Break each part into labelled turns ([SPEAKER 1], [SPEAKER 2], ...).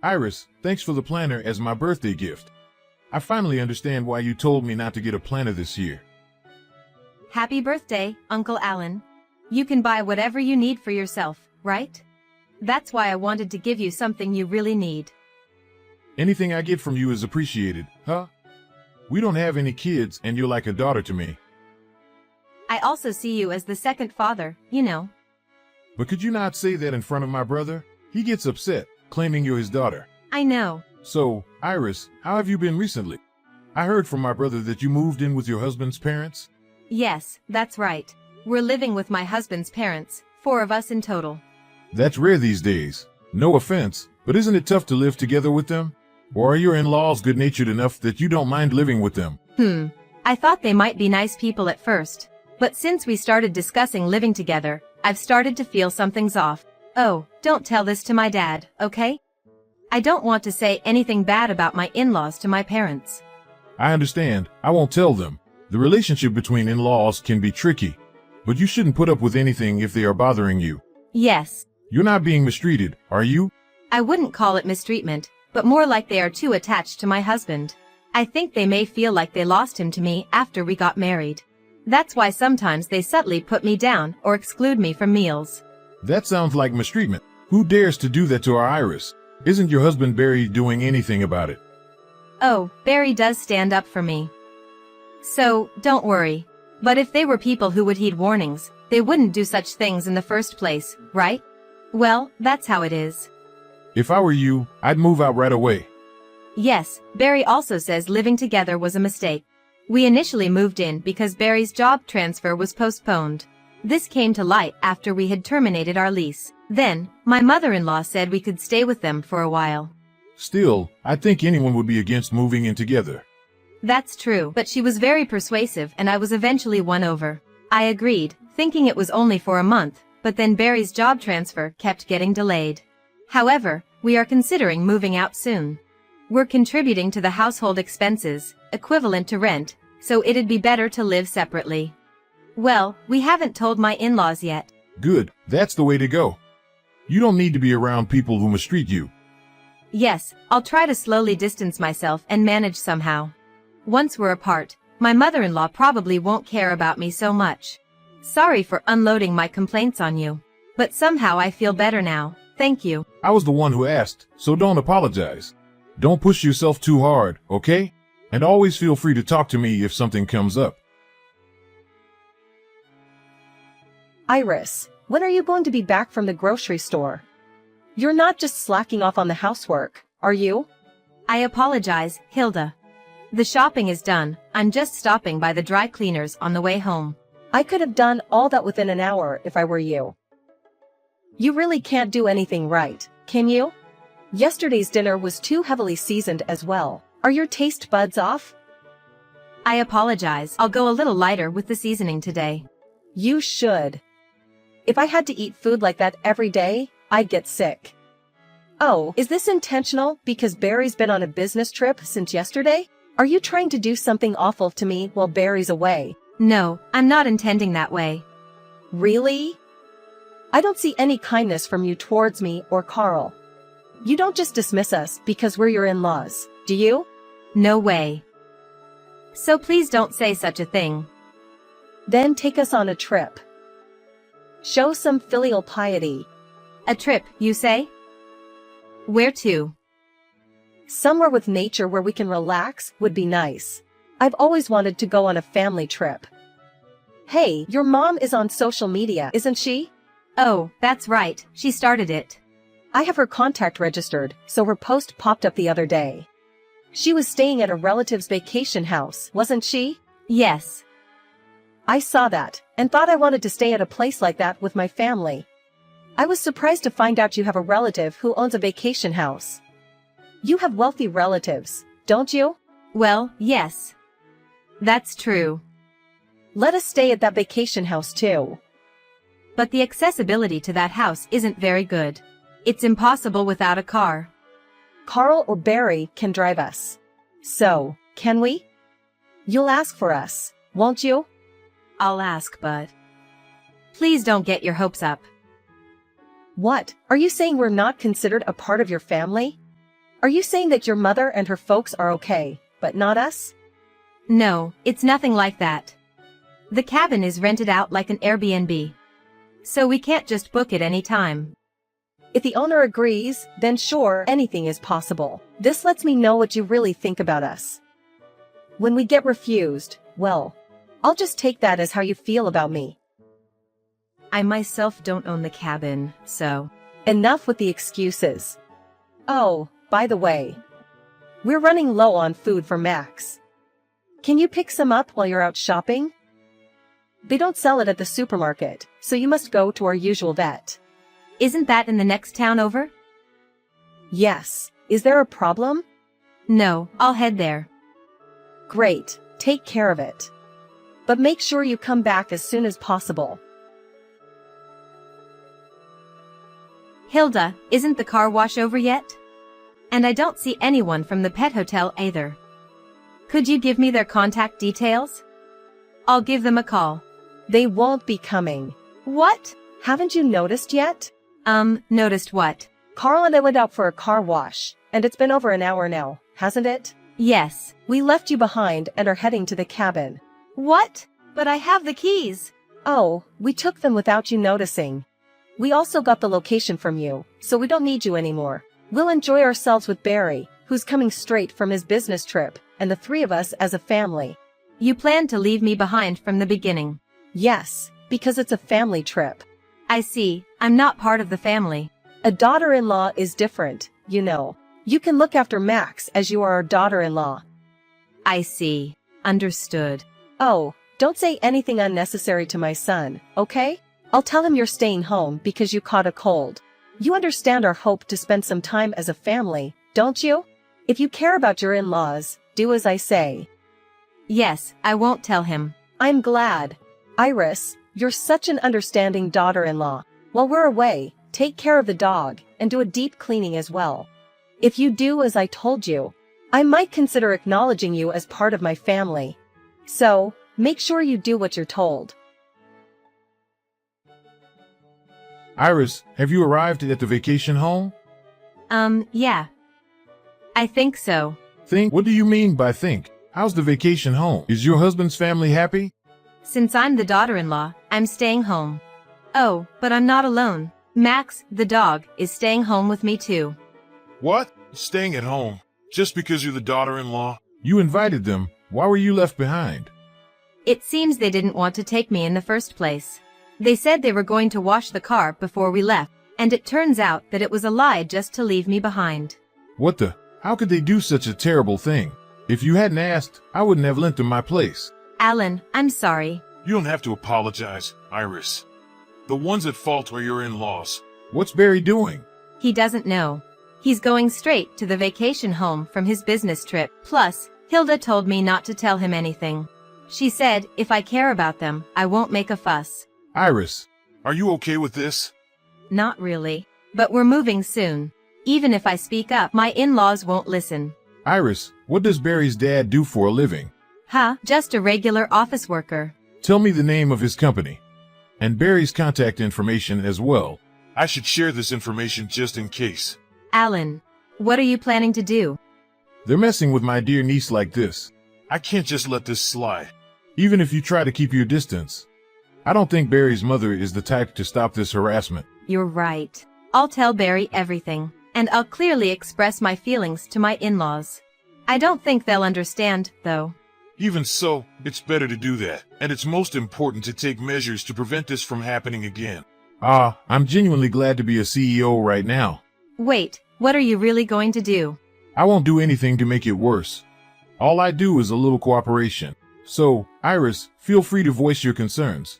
[SPEAKER 1] Iris, thanks for the planner as my birthday gift. I finally understand why you told me not to get a planner this year.
[SPEAKER 2] Happy birthday, Uncle Alan. You can buy whatever you need for yourself, right? That's why I wanted to give you something you really need.
[SPEAKER 1] Anything I get from you is appreciated, huh? We don't have any kids and you're like a daughter to me.
[SPEAKER 2] I also see you as the second father, you know.
[SPEAKER 1] But could you not say that in front of my brother? He gets upset, claiming you're his daughter.
[SPEAKER 2] I know.
[SPEAKER 1] So, Iris, how have you been recently? I heard from my brother that you moved in with your husband's parents.
[SPEAKER 2] Yes, that's right. We're living with my husband's parents, 4 of us in total.
[SPEAKER 1] That's rare these days. No offense, but isn't it tough to live together with them? Or are your in-laws good-natured enough that you don't mind living with them?
[SPEAKER 2] I thought they might be nice people at first. But since we started discussing living together, I've started to feel something's off. Oh, don't tell this to my dad, okay? I don't want to say anything bad about my in-laws to my parents.
[SPEAKER 1] I understand. I won't tell them. The relationship between in-laws can be tricky. But you shouldn't put up with anything if they are bothering you.
[SPEAKER 2] Yes.
[SPEAKER 1] You're not being mistreated, are you?
[SPEAKER 2] I wouldn't call it mistreatment, but more like they are too attached to my husband. I think they may feel like they lost him to me after we got married. That's why sometimes they subtly put me down or exclude me from meals.
[SPEAKER 1] That sounds like mistreatment. Who dares to do that to our Iris? Isn't your husband Barry doing anything about it?
[SPEAKER 2] Oh, Barry does stand up for me. So, don't worry. But if they were people who would heed warnings, they wouldn't do such things in the first place, right? Well, that's how it is.
[SPEAKER 1] If I were you, I'd move out right away.
[SPEAKER 2] Yes, Barry also says living together was a mistake. We initially moved in because Barry's job transfer was postponed. This came to light after we had terminated our lease. Then, my mother-in-law said we could stay with them for a while.
[SPEAKER 1] Still, I think anyone would be against moving in together.
[SPEAKER 2] That's true, but she was very persuasive and I was eventually won over. I agreed, thinking it was only for a month, but then Barry's job transfer kept getting delayed. However, we are considering moving out soon. We're contributing to the household expenses, equivalent to rent, so it'd be better to live separately. Well, we haven't told my in-laws yet.
[SPEAKER 1] Good, that's the way to go. You don't need to be around people who mistreat you.
[SPEAKER 2] Yes, I'll try to slowly distance myself and manage somehow. Once we're apart, my mother-in-law probably won't care about me so much. Sorry for unloading my complaints on you. But somehow I feel better now, thank you.
[SPEAKER 1] I was the one who asked, so don't apologize. Don't push yourself too hard, okay? And always feel free to talk to me if something comes up.
[SPEAKER 3] Iris, when are you going to be back from the grocery store? You're not just slacking off on the housework, are you?
[SPEAKER 2] I apologize, Hilda. The shopping is done, I'm just stopping by the dry cleaners on the way home.
[SPEAKER 3] I could have done all that within an hour if I were you. You really can't do anything right, can you? Yesterday's dinner was too heavily seasoned as well. Are your taste buds off?
[SPEAKER 2] I apologize. I'll go a little lighter with the seasoning today.
[SPEAKER 3] You should. If I had to eat food like that every day, I'd get sick. Oh, is this intentional because Barry's been on a business trip since yesterday? Are you trying to do something awful to me while Barry's away?
[SPEAKER 2] No, I'm not intending that way.
[SPEAKER 3] Really? I don't see any kindness from you towards me or Carl. You don't just dismiss us because we're your in-laws, do you?
[SPEAKER 2] No way. So please don't say such a thing.
[SPEAKER 3] Then take us on a trip. Show some filial piety.
[SPEAKER 2] A trip, you say? Where to?
[SPEAKER 3] Somewhere with nature where we can relax would be nice. I've always wanted to go on a family trip. Hey, your mom is on social media, isn't she?
[SPEAKER 2] Oh, that's right, she started it.
[SPEAKER 3] I have her contact registered, so her post popped up the other day. She was staying at a relative's vacation house, wasn't she?
[SPEAKER 2] Yes.
[SPEAKER 3] I saw that, and thought I wanted to stay at a place like that with my family. I was surprised to find out you have a relative who owns a vacation house. You have wealthy relatives, don't you?
[SPEAKER 2] Well, yes. That's true.
[SPEAKER 3] Let us stay at that vacation house too.
[SPEAKER 2] But the accessibility to that house isn't very good. It's impossible without a car.
[SPEAKER 3] Carl or Barry can drive us. So, can we? You'll ask for us, won't you?
[SPEAKER 2] I'll ask, but please don't get your hopes up.
[SPEAKER 3] What? Are you saying we're not considered a part of your family? Are you saying that your mother and her folks are okay, but not us?
[SPEAKER 2] No, it's nothing like that. The cabin is rented out like an Airbnb. So we can't just book it any time.
[SPEAKER 3] If the owner agrees, then sure, anything is possible. This lets me know what you really think about us. When we get refused, well, I'll just take that as how you feel about me.
[SPEAKER 2] I myself don't own the cabin, so.
[SPEAKER 3] Enough with the excuses. Oh, by the way, we're running low on food for Max. Can you pick some up while you're out shopping? They don't sell it at the supermarket, so you must go to our usual vet.
[SPEAKER 2] Isn't that in the next town over?
[SPEAKER 3] Yes. Is there a problem?
[SPEAKER 2] No, I'll head there.
[SPEAKER 3] Great, take care of it. But make sure you come back as soon as possible.
[SPEAKER 2] Hilda, isn't the car wash over yet? And I don't see anyone from the pet hotel either. Could you give me their contact details? I'll give them a call.
[SPEAKER 3] They won't be coming.
[SPEAKER 2] What?
[SPEAKER 3] Haven't you noticed yet?
[SPEAKER 2] Noticed what?
[SPEAKER 3] Carl and I went out for a car wash, and it's been over an hour now, hasn't it?
[SPEAKER 2] Yes.
[SPEAKER 3] We left you behind and are heading to the cabin.
[SPEAKER 2] What? But I have the keys.
[SPEAKER 3] Oh, we took them without you noticing. We also got the location from you, so we don't need you anymore. We'll enjoy ourselves with Barry, who's coming straight from his business trip, and the three of us as a family.
[SPEAKER 2] You planned to leave me behind from the beginning.
[SPEAKER 3] Yes, because it's a family trip.
[SPEAKER 2] I see. I'm not part of the family.
[SPEAKER 3] A daughter-in-law is different, you know. You can look after Max as you are a daughter-in-law.
[SPEAKER 2] I see. Understood.
[SPEAKER 3] Oh, don't say anything unnecessary to my son, okay? I'll tell him you're staying home because you caught a cold. You understand our hope to spend some time as a family, don't you? If you care about your in-laws, do as I say.
[SPEAKER 2] Yes, I won't tell him.
[SPEAKER 3] I'm glad. Iris, you're such an understanding daughter-in-law. While we're away, take care of the dog, and do a deep cleaning as well. If you do as I told you, I might consider acknowledging you as part of my family. So, make sure you do what you're told.
[SPEAKER 1] Iris, have you arrived at the vacation home?
[SPEAKER 2] Yeah. I think so.
[SPEAKER 1] Think? What do you mean by think? How's the vacation home? Is your husband's family happy?
[SPEAKER 2] Since I'm the daughter-in-law, I'm staying home. Oh, but I'm not alone. Max, the dog, is staying home with me too.
[SPEAKER 4] What? Staying at home? Just because you're the daughter-in-law?
[SPEAKER 1] You invited them. Why were you left behind?
[SPEAKER 2] It seems they didn't want to take me in the first place. They said they were going to wash the car before we left, and it turns out that it was a lie just to leave me behind.
[SPEAKER 1] What the? How could they do such a terrible thing? If you hadn't asked, I wouldn't have lent them my place.
[SPEAKER 2] Alan, I'm sorry.
[SPEAKER 4] You don't have to apologize, Iris. The ones at fault are your in-laws.
[SPEAKER 1] What's Barry doing?
[SPEAKER 2] He doesn't know. He's going straight to the vacation home from his business trip. Plus, Hilda told me not to tell him anything. She said, if I care about them, I won't make a fuss.
[SPEAKER 1] Iris.
[SPEAKER 4] Are you okay with this?
[SPEAKER 2] Not really. But we're moving soon. Even if I speak up, my in-laws won't listen.
[SPEAKER 1] Iris, what does Barry's dad do for a living?
[SPEAKER 2] Huh? Just a regular office worker.
[SPEAKER 1] Tell me the name of his company. And Barry's contact information as well.
[SPEAKER 4] I should share this information just in case.
[SPEAKER 2] Alan, what are you planning to do?
[SPEAKER 1] They're messing with my dear niece like this.
[SPEAKER 4] I can't just let this slide.
[SPEAKER 1] Even if you try to keep your distance. I don't think Barry's mother is the type to stop this harassment.
[SPEAKER 2] You're right. I'll tell Barry everything, and I'll clearly express my feelings to my in-laws. I don't think they'll understand, though.
[SPEAKER 4] Even so, it's better to do that, and it's most important to take measures to prevent this from happening again.
[SPEAKER 1] I'm genuinely glad to be a CEO right now.
[SPEAKER 2] Wait, what are you really going to do?
[SPEAKER 1] I won't do anything to make it worse. All I do is a little cooperation. So, Iris, feel free to voice your concerns.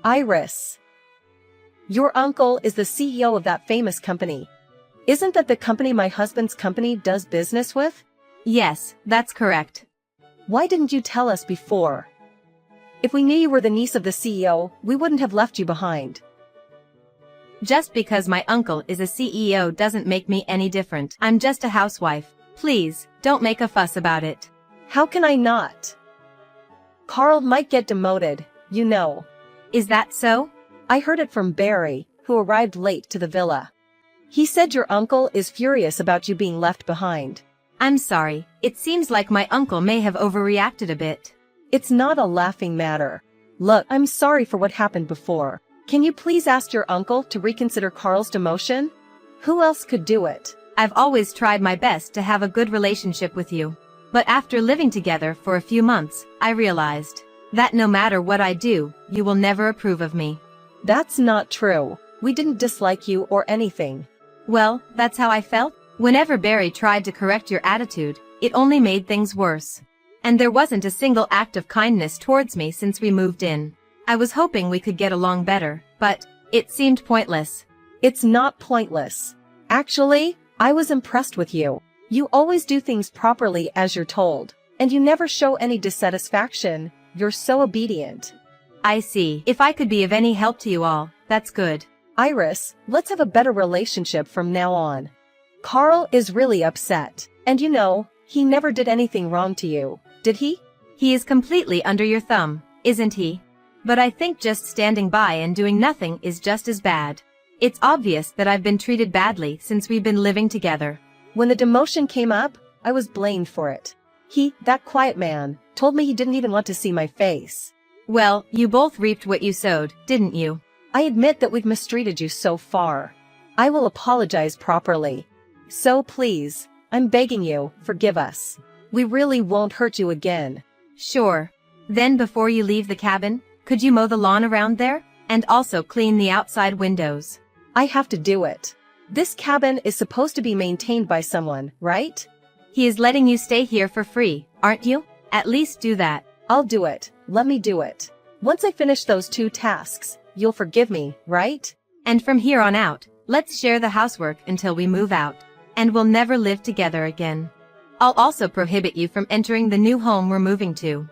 [SPEAKER 3] Iris. Your uncle is the CEO of that famous company. Isn't that the company my husband's company does business with?
[SPEAKER 2] Yes, that's correct.
[SPEAKER 3] Why didn't you tell us before? If we knew you were the niece of the CEO, we wouldn't have left you behind.
[SPEAKER 2] Just because my uncle is a CEO doesn't make me any different. I'm just a housewife. Please, don't make a fuss about it.
[SPEAKER 3] How can I not? Carl might get demoted, you know.
[SPEAKER 2] Is that so?
[SPEAKER 3] I heard it from Barry, who arrived late to the villa. He said your uncle is furious about you being left behind.
[SPEAKER 2] I'm sorry, it seems like my uncle may have overreacted a bit.
[SPEAKER 3] It's not a laughing matter. Look, I'm sorry for what happened before. Can you please ask your uncle to reconsider Carl's demotion? Who else could do it?
[SPEAKER 2] I've always tried my best to have a good relationship with you. But after living together for a few months, I realized that no matter what I do, you will never approve of me.
[SPEAKER 3] That's not true. We didn't dislike you or anything.
[SPEAKER 2] Well, that's how I felt. Whenever Barry tried to correct your attitude, it only made things worse. And there wasn't a single act of kindness towards me since we moved in. I was hoping we could get along better, but it seemed pointless.
[SPEAKER 3] It's not pointless. Actually, I was impressed with you. You always do things properly as you're told, and you never show any dissatisfaction. You're so obedient.
[SPEAKER 2] I see. If I could be of any help to you all, that's good.
[SPEAKER 3] Iris, let's have a better relationship from now on. Carl is really upset, and you know, he never did anything wrong to you, did he?
[SPEAKER 2] He is completely under your thumb, isn't he? But I think just standing by and doing nothing is just as bad. It's obvious that I've been treated badly since we've been living together.
[SPEAKER 3] When the demotion came up, I was blamed for it. That quiet man, told me he didn't even want to see my face.
[SPEAKER 2] Well, you both reaped what you sowed, didn't you?
[SPEAKER 3] I admit that we've mistreated you so far. I will apologize properly. So please, I'm begging you, forgive us. We really won't hurt you again.
[SPEAKER 2] Sure. Then before you leave the cabin, could you mow the lawn around there? And also clean the outside windows.
[SPEAKER 3] I have to do it. This cabin is supposed to be maintained by someone, right?
[SPEAKER 2] He is letting you stay here for free, aren't you? At least do that.
[SPEAKER 3] I'll do it. Let me do it. Once I finish those 2 tasks, you'll forgive me, right?
[SPEAKER 2] And from here on out, let's share the housework until we move out. And we'll never live together again. I'll also prohibit you from entering the new home we're moving to.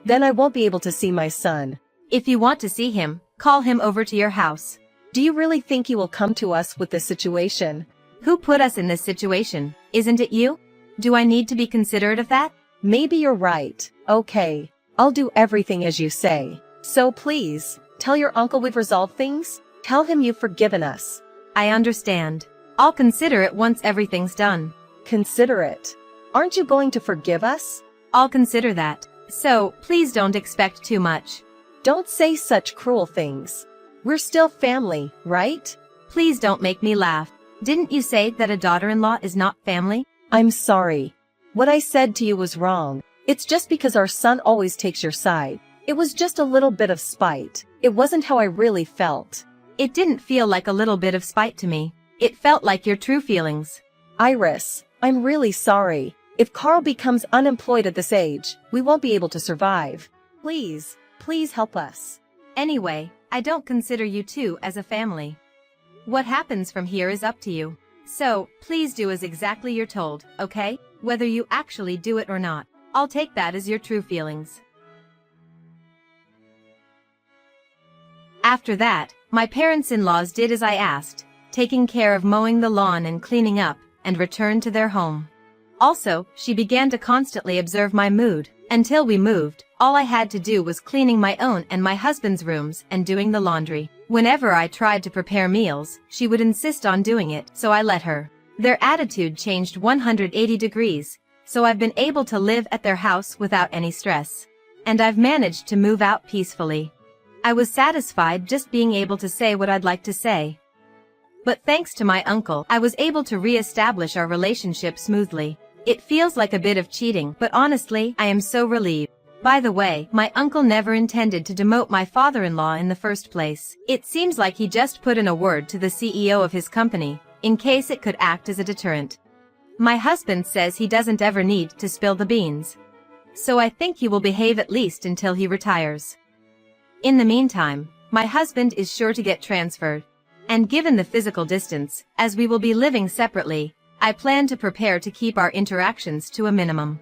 [SPEAKER 3] Then I won't be able to see my son.
[SPEAKER 2] If you want to see him, call him over to your house.
[SPEAKER 3] Do you really think he will come to us with this situation?
[SPEAKER 2] Who put us in this situation? Isn't it you? Do I need to be considerate of that?
[SPEAKER 3] Maybe you're right. Okay. I'll do everything as you say. So please, tell your uncle we've resolved things. Tell him you've forgiven us.
[SPEAKER 2] I understand. I'll consider it once everything's done.
[SPEAKER 3] Consider it. Aren't you going to forgive us?
[SPEAKER 2] I'll consider that. So, please don't expect too much.
[SPEAKER 3] Don't say such cruel things. We're still family, right?
[SPEAKER 2] Please don't make me laugh. Didn't you say that a daughter-in-law is not family?
[SPEAKER 3] I'm sorry. What I said to you was wrong. It's just because our son always takes your side. It was just a little bit of spite. It wasn't how I really felt.
[SPEAKER 2] It didn't feel like a little bit of spite to me. It felt like your true feelings.
[SPEAKER 3] Iris, I'm really sorry. If Carl becomes unemployed at this age, we won't be able to survive. Please, please help us.
[SPEAKER 2] Anyway, I don't consider you two as a family. What happens from here is up to you. So, please do as exactly you're told, okay? Whether you actually do it or not, I'll take that as your true feelings. After that, my parents-in-laws did as I asked, taking care of mowing the lawn and cleaning up, and returned to their home. Also, she began to constantly observe my mood. Until we moved, all I had to do was cleaning my own and my husband's rooms and doing the laundry. Whenever I tried to prepare meals, she would insist on doing it, so I let her. Their attitude changed 180 degrees, so I've been able to live at their house without any stress. And I've managed to move out peacefully. I was satisfied just being able to say what I'd like to say. But thanks to my uncle, I was able to re-establish our relationship smoothly. It feels like a bit of cheating, but honestly, I am so relieved. By the way, my uncle never intended to demote my father-in-law in the first place. It seems like he just put in a word to the CEO of his company, in case it could act as a deterrent. My husband says he doesn't ever need to spill the beans. So I think he will behave at least until he retires. In the meantime, my husband is sure to get transferred. And given the physical distance, as we will be living separately, I plan to prepare to keep our interactions to a minimum.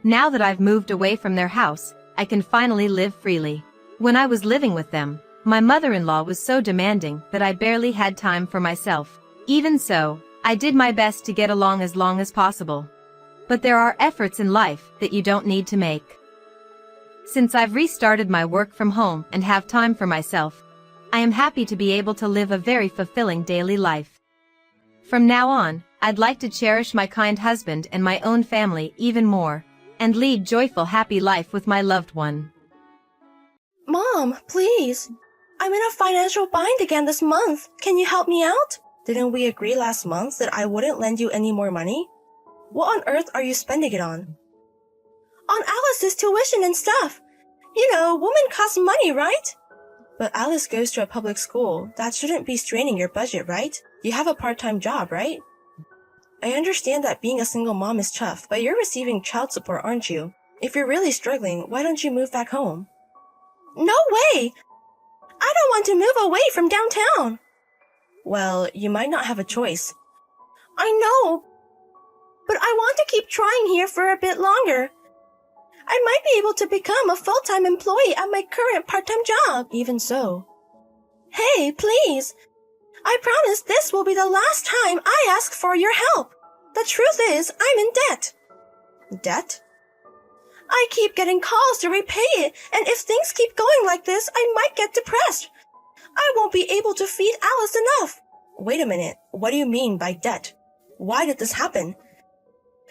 [SPEAKER 2] Now that I've moved away from their house, I can finally live freely. When I was living with them, my mother-in-law was so demanding that I barely had time for myself. Even so, I did my best to get along as possible. But there are efforts in life that you don't need to make. Since I've restarted my work from home and have time for myself, I am happy to be able to live a very fulfilling daily life. From now on, I'd like to cherish my kind husband and my own family even more, and lead joyful happy life with my loved one.
[SPEAKER 5] Mom, please. I'm in a financial bind again this month. Can you help me out? Didn't we agree last month that I wouldn't lend you any more money? What on earth are you spending it on? On Alice's tuition and stuff. You know, women cost money, right? But Alice goes to a public school. That shouldn't be straining your budget, right? You have a part-time job, right? I understand that being a single mom is tough, but you're receiving child support, aren't you? If you're really struggling, why don't you move back home? No way! I don't want to move away from downtown. Well, you might not have a choice. I know, but I want to keep trying here for a bit longer. I might be able to become a full-time employee at my current part-time job. Even so. Hey, please. I promise this will be the last time I ask for your help. The truth is, I'm in debt. Debt? I keep getting calls to repay it, and if things keep going like this, I might get depressed. I won't be able to feed Alice enough. Wait a minute. What do you mean by debt? Why did this happen?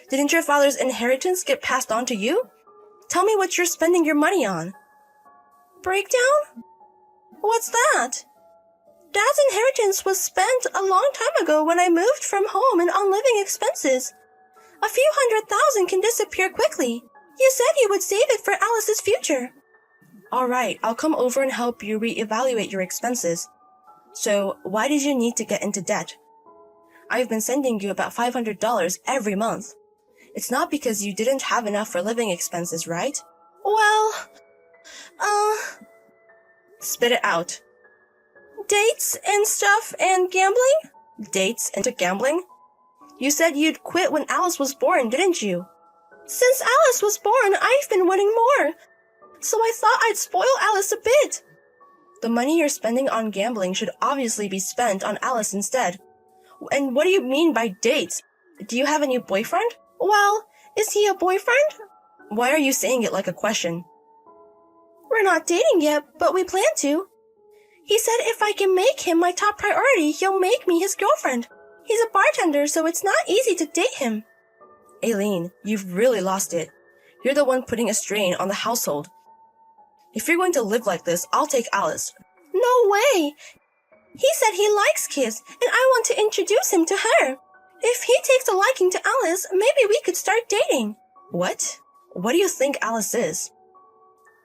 [SPEAKER 5] Didn't your father's inheritance get passed on to you? Tell me what you're spending your money on. Breakdown? What's that? Dad's inheritance was spent a long time ago when I moved from home and on living expenses. A few $100,000 can disappear quickly. You said you would save it for Alice's future. Alright, I'll come over and help you reevaluate your expenses. So, why did you need to get into debt? I've been sending you about $500 every month. It's not because you didn't have enough for living expenses, right? Well, spit it out. Dates and stuff and gambling? Dates and gambling? You said you'd quit when Alice was born, didn't you? Since Alice was born, I've been winning more. So I thought I'd spoil Alice a bit. The money you're spending on gambling should obviously be spent on Alice instead. And what do you mean by dates? Do you have a new boyfriend? Well, is he a boyfriend? Why are you saying it like a question? We're not dating yet, but we plan to. He said if I can make him my top priority, he'll make me his girlfriend. He's a bartender, so it's not easy to date him. Aileen, you've really lost it. You're the one putting a strain on the household. If you're going to live like this, I'll take Alice. No way! He said he likes kids, and I want to introduce him to her. If he takes a liking to Alice, maybe we could start dating. What? What do you think Alice is?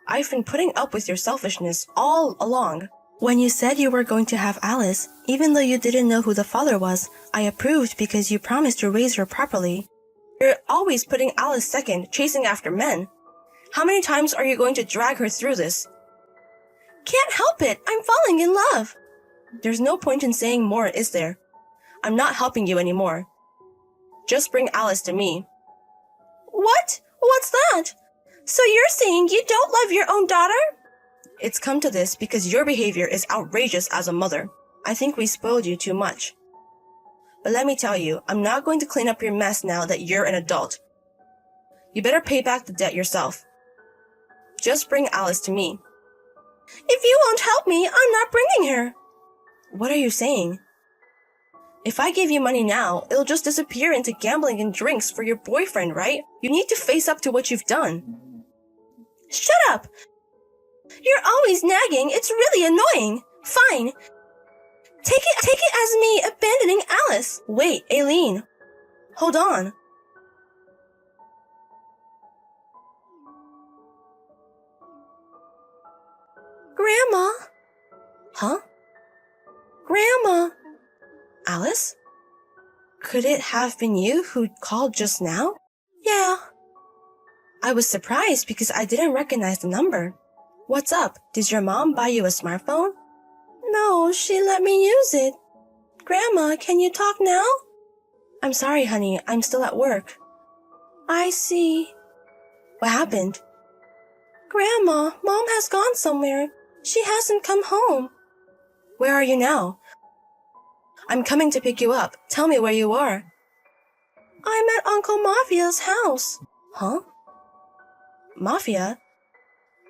[SPEAKER 5] I've been putting up with your selfishness all along. When you said you were going to have Alice, even though you didn't know who the father was, I approved because you promised to raise her properly. You're always putting Alice second, chasing after men. How many times are you going to drag her through this? Can't help it. I'm falling in love. There's no point in saying more, is there? I'm not helping you anymore. Just bring Alice to me. What? What's that? So you're saying you don't love your own daughter? It's come to this because your behavior is outrageous as a mother. I think we spoiled you too much. But let me tell you, I'm not going to clean up your mess now that you're an adult. You better pay back the debt yourself. Just bring Alice to me. If you won't help me, I'm not bringing her. What are you saying? If I give you money now, it'll just disappear into gambling and drinks for your boyfriend, right? You need to face up to what you've done. Shut up! You're always nagging. It's really annoying. Fine. Take it as me abandoning Alice. Wait, Aileen. Hold on. Grandma. Huh? Grandma. Alice? Could it have been you who called just now? Yeah. I was surprised because I didn't recognize the number. What's up? Did your mom buy you a smartphone? No, she let me use it. Grandma, can you talk now? I'm sorry, honey. I'm still at work. I see. What happened? Grandma, Mom has gone somewhere. She hasn't come home. Where are you now? I'm coming to pick you up. Tell me where you are. I'm at Uncle Mafia's house. Huh? Mafia?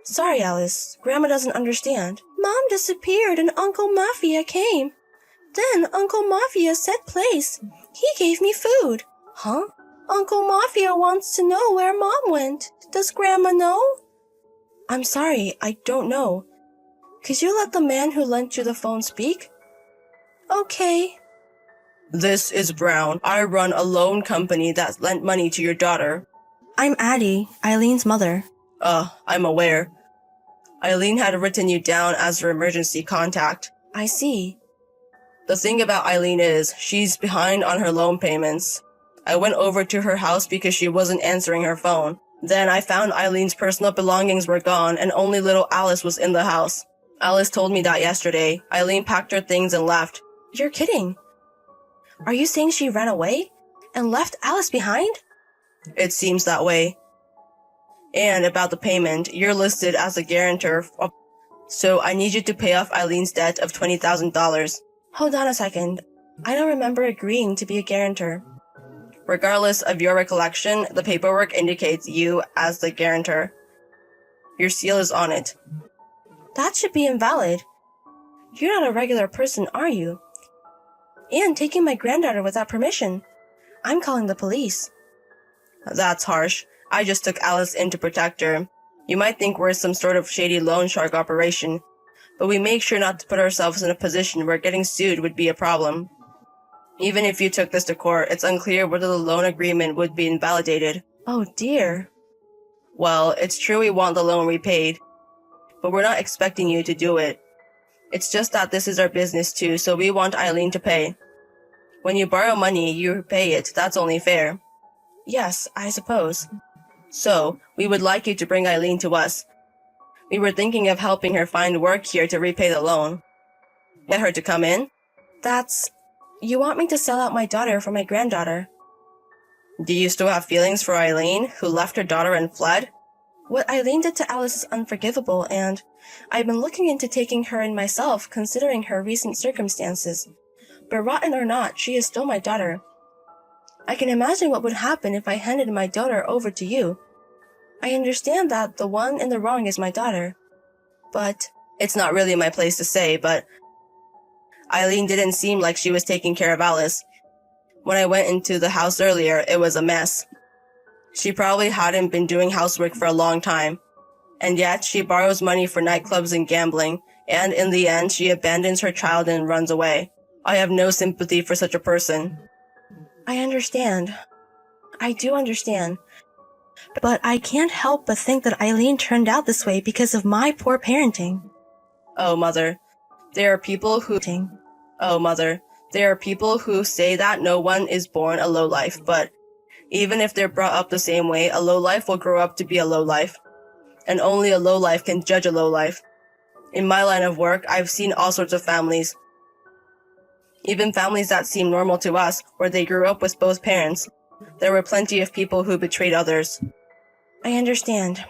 [SPEAKER 5] Sorry, Alice. Grandma doesn't understand. Mom disappeared and Uncle Mafia came. Then Uncle Mafia said place. He gave me food. Huh? Uncle Mafia wants to know where Mom went. Does Grandma know? I'm sorry, I don't know. Could you let the man who lent you the phone speak? Okay. This is Brown. I run a loan company that lent money to your daughter. I'm Addie, Eileen's mother. I'm aware. Eileen had written you down as her emergency contact. I see. The thing about Eileen is, she's behind on her loan payments. I went over to her house because she wasn't answering her phone. Then I found Eileen's personal belongings were gone and only little Alice was in the house. Alice told me that yesterday. Eileen packed her things and left. You're kidding. Are you saying she ran away and left Alice behind? It seems that way. And about the payment, you're listed as a guarantor, so I need you to pay off Eileen's debt of $20,000. Hold on a second. I don't remember agreeing to be a guarantor. Regardless of your recollection, the paperwork indicates you as the guarantor. Your seal is on it. That should be invalid. You're not a regular person, are you? And taking my granddaughter without permission. I'm calling the police. That's harsh. I just took Alice in to protect her. You might think we're some sort of shady loan shark operation, but we make sure not to put ourselves in a position where getting sued would be a problem. Even if you took this to court, it's unclear whether the loan agreement would be invalidated. Oh dear. Well, it's true we want the loan repaid, but we're not expecting you to do it. It's just that this is our business too, so we want Eileen to pay. When you borrow money, you repay it. That's only fair. Yes, I suppose. So, we would like you to bring Eileen to us. We were thinking of helping her find work here to repay the loan. Get her to come in? You want me to sell out my daughter for my granddaughter? Do you still have feelings for Eileen, who left her daughter and fled? What Eileen did to Alice is unforgivable, and I've been looking into taking her in myself, considering her recent circumstances. But rotten or not, she is still my daughter. I can imagine what would happen if I handed my daughter over to you. I understand that the one in the wrong is my daughter. But it's not really my place to say, but Eileen didn't seem like she was taking care of Alice. When I went into the house earlier, it was a mess. She probably hadn't been doing housework for a long time. And yet, she borrows money for nightclubs and gambling, and in the end, she abandons her child and runs away. I have no sympathy for such a person. I understand. I do understand. But I can't help but think that Eileen turned out this way because of my poor parenting. Oh, Mother. There are people who say that no one is born a lowlife, but even if they're brought up the same way, a lowlife will grow up to be a lowlife. And only a lowlife can judge a lowlife. In my line of work, I've seen all sorts of families. Even families that seem normal to us, where they grew up with both parents. There were plenty of people who betrayed others. I understand.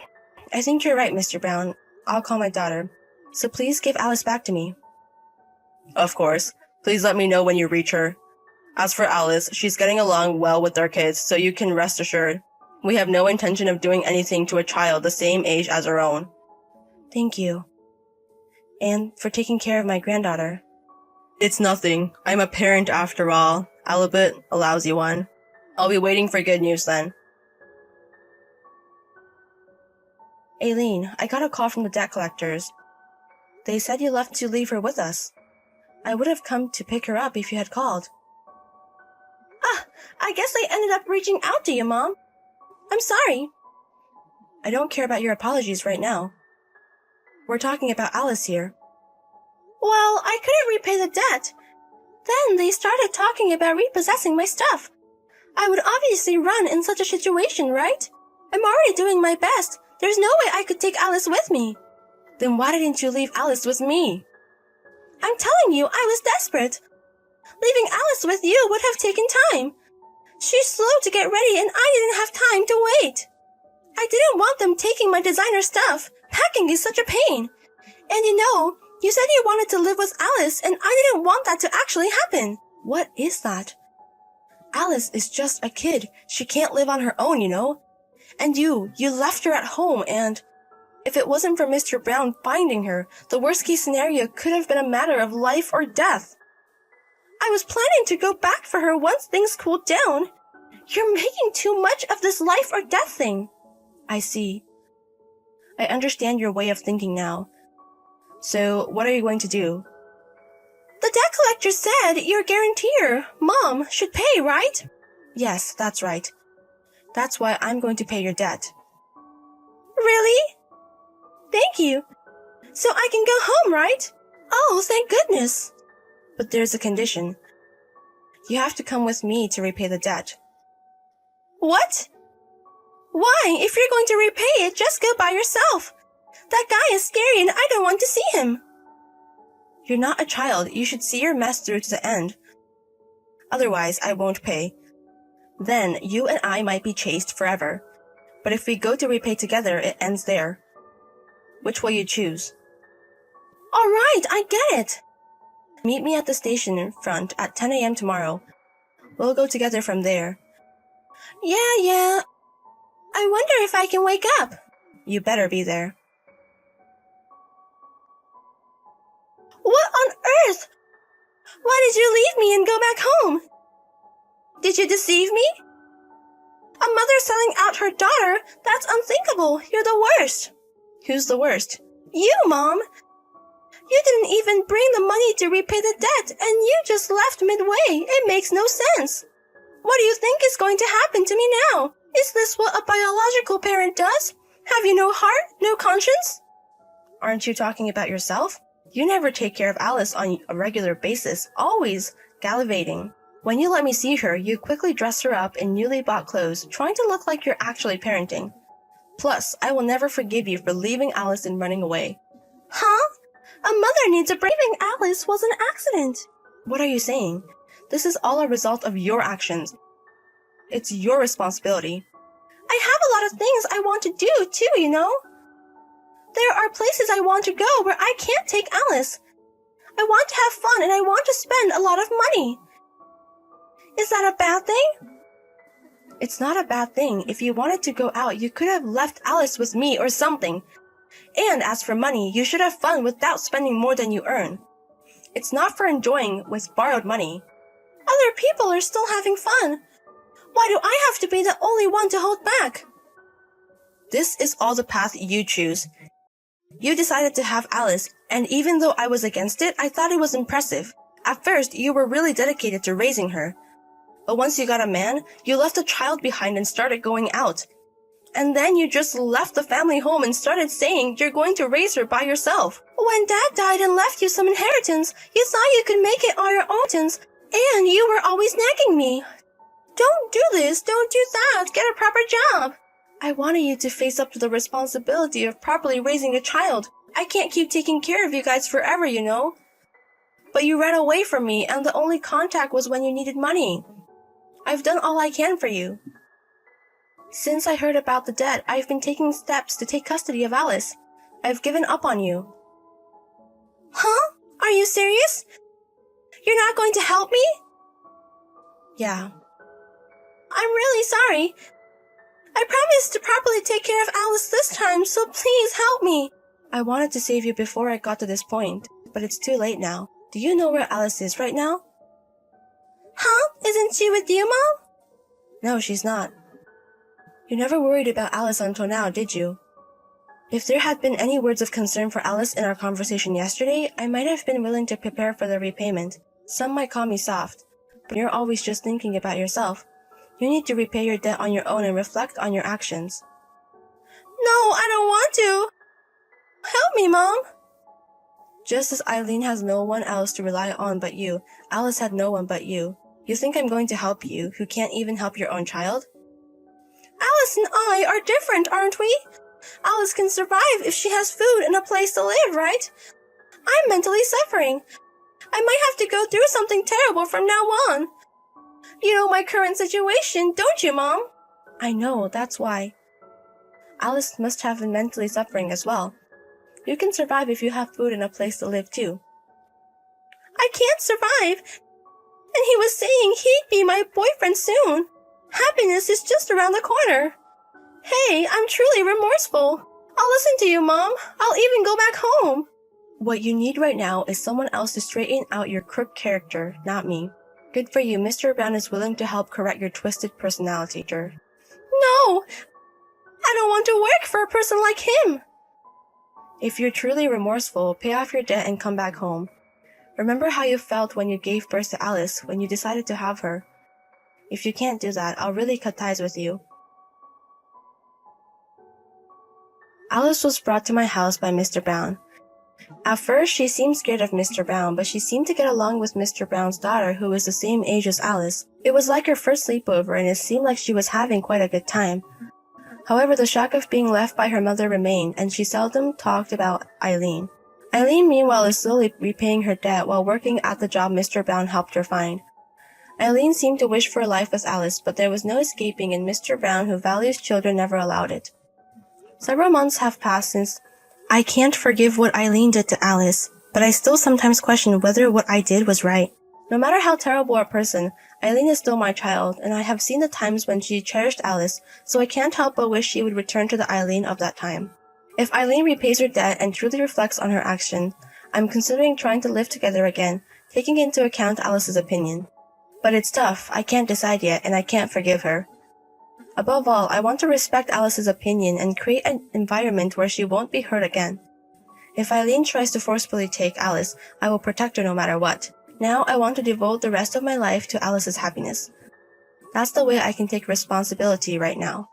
[SPEAKER 5] I think you're right, Mr. Brown. I'll call my daughter. So please give Alice back to me. Of course. Please let me know when you reach her. As for Alice, she's getting along well with our kids, so you can rest assured. We have no intention of doing anything to a child the same age as our own. Thank you. And for taking care of my granddaughter. It's nothing. I'm a parent after all. Albert, a lousy one. I'll be waiting for good news then. Aileen, I got a call from the debt collectors. They said you left to leave her with us. I would have come to pick her up if you had called. I guess I ended up reaching out to you, Mom. I'm sorry. I don't care about your apologies right now. We're talking about Alice here. Well, I couldn't repay the debt. Then they started talking about repossessing my stuff. I would obviously run in such a situation, right? I'm already doing my best. There's no way I could take Alice with me. Then why didn't you leave Alice with me? I'm telling you, I was desperate. Leaving Alice with you would have taken time. She's slow to get ready and I didn't have time to wait. I didn't want them taking my designer stuff. Packing is such a pain. And you said you wanted to live with Alice and I didn't want that to actually happen. What is that? Alice is just a kid. She can't live on her own, And you left her at home and if it wasn't for Mr. Brown finding her, the worst case scenario could have been a matter of life or death. I was planning to go back for her once things cooled down. You're making too much of this life or death thing. I see. I understand your way of thinking now. So, what are you going to do? The debt collector said your guarantor, Mom, should pay, right? Yes, that's right. That's why I'm going to pay your debt. Really? Thank you. So I can go home, right? Oh, thank goodness. But there's a condition. You have to come with me to repay the debt. What? Why? If you're going to repay it, just go by yourself. That guy is scary and I don't want to see him. You're not a child. You should see your mess through to the end. Otherwise, I won't pay. Then, you and I might be chased forever. But if we go to repay together, it ends there. Which will you choose? All right, I get it. Meet me at the station in front at 10 a.m. tomorrow. We'll go together from there. Yeah. I wonder if I can wake up. You better be there. What on earth? Why did you leave me and go back home? Did you deceive me? A mother selling out her daughter? That's unthinkable. You're the worst. Who's the worst? You, Mom. You didn't even bring the money to repay the debt, and you just left midway. It makes no sense. What do you think is going to happen to me now? Is this what a biological parent does? Have you no heart, no conscience? Aren't you talking about yourself? You never take care of Alice on a regular basis, always gallivanting. When you let me see her, you quickly dress her up in newly bought clothes, trying to look like you're actually parenting. Plus, I will never forgive you for leaving Alice and running away. Huh? A mother needs a braving Alice was an accident. What are you saying? This is all a result of your actions. It's your responsibility. I have a lot of things I want to do too, you know? There are places I want to go where I can't take Alice. I want to have fun and I want to spend a lot of money. Is that a bad thing? It's not a bad thing. If you wanted to go out, you could have left Alice with me or something. And as for money, you should have fun without spending more than you earn. It's not for enjoying with borrowed money. Other people are still having fun. Why do I have to be the only one to hold back? This is all the path you choose. You decided to have Alice, and even though I was against it, I thought it was impressive. At first, you were really dedicated to raising her. But once you got a man, you left a child behind and started going out. And then you just left the family home and started saying you're going to raise her by yourself. When Dad died and left you some inheritance, you thought you could make it on your own, and you were always nagging me. Don't do this, don't do that, get a proper job. I wanted you to face up to the responsibility of properly raising a child. I can't keep taking care of you guys forever, you know. But you ran away from me, and the only contact was when you needed money. I've done all I can for you. Since I heard about the debt, I've been taking steps to take custody of Alice. I've given up on you. Huh? Are you serious? You're not going to help me? Yeah. I'm really sorry. I promised to properly take care of Alice this time, so please help me. I wanted to save you before I got to this point, but it's too late now. Do you know where Alice is right now? Huh? Isn't she with you, Mom? No, she's not. You never worried about Alice until now, did you? If there had been any words of concern for Alice in our conversation yesterday, I might have been willing to prepare for the repayment. Some might call me soft, but you're always just thinking about yourself. You need to repay your debt on your own and reflect on your actions. No, I don't want to. Help me, Mom. Just as Eileen has no one else to rely on but you, Alice had no one but you. You think I'm going to help you, who can't even help your own child? Alice and I are different, aren't we? Alice can survive if she has food and a place to live, right? I'm mentally suffering. I might have to go through something terrible from now on. You know my current situation, don't you, Mom? I know, that's why. Alice must have been mentally suffering as well. You can survive if you have food and a place to live too. I can't survive. And he was saying he'd be my boyfriend soon. Happiness is just around the corner. Hey, I'm truly remorseful. I'll listen to you, Mom. I'll even go back home. What you need right now is someone else to straighten out your crook character, not me. Good for you, Mr. Brown is willing to help correct your twisted personality, Jer. No! I don't want to work for a person like him! If you're truly remorseful, pay off your debt and come back home. Remember how you felt when you gave birth to Alice, when you decided to have her. If you can't do that, I'll really cut ties with you. Alice was brought to my house by Mr. Brown. At first, she seemed scared of Mr. Brown, but she seemed to get along with Mr. Brown's daughter, who was the same age as Alice. It was like her first sleepover, and it seemed like she was having quite a good time. However, the shock of being left by her mother remained, and she seldom talked about Eileen. Eileen, meanwhile, is slowly repaying her debt while working at the job Mr. Brown helped her find. Eileen seemed to wish for a life with Alice, but there was no escaping, and Mr. Brown, who values children, never allowed it. Several months have passed since I can't forgive what Eileen did to Alice, but I still sometimes question whether what I did was right. No matter how terrible a person, Eileen is still my child, and I have seen the times when she cherished Alice, so I can't help but wish she would return to the Eileen of that time. If Eileen repays her debt and truly reflects on her action, I'm considering trying to live together again, taking into account Alice's opinion. But it's tough, I can't decide yet, and I can't forgive her. Above all, I want to respect Alice's opinion and create an environment where she won't be hurt again. If Eileen tries to forcefully take Alice, I will protect her no matter what. Now I want to devote the rest of my life to Alice's happiness. That's the way I can take responsibility right now.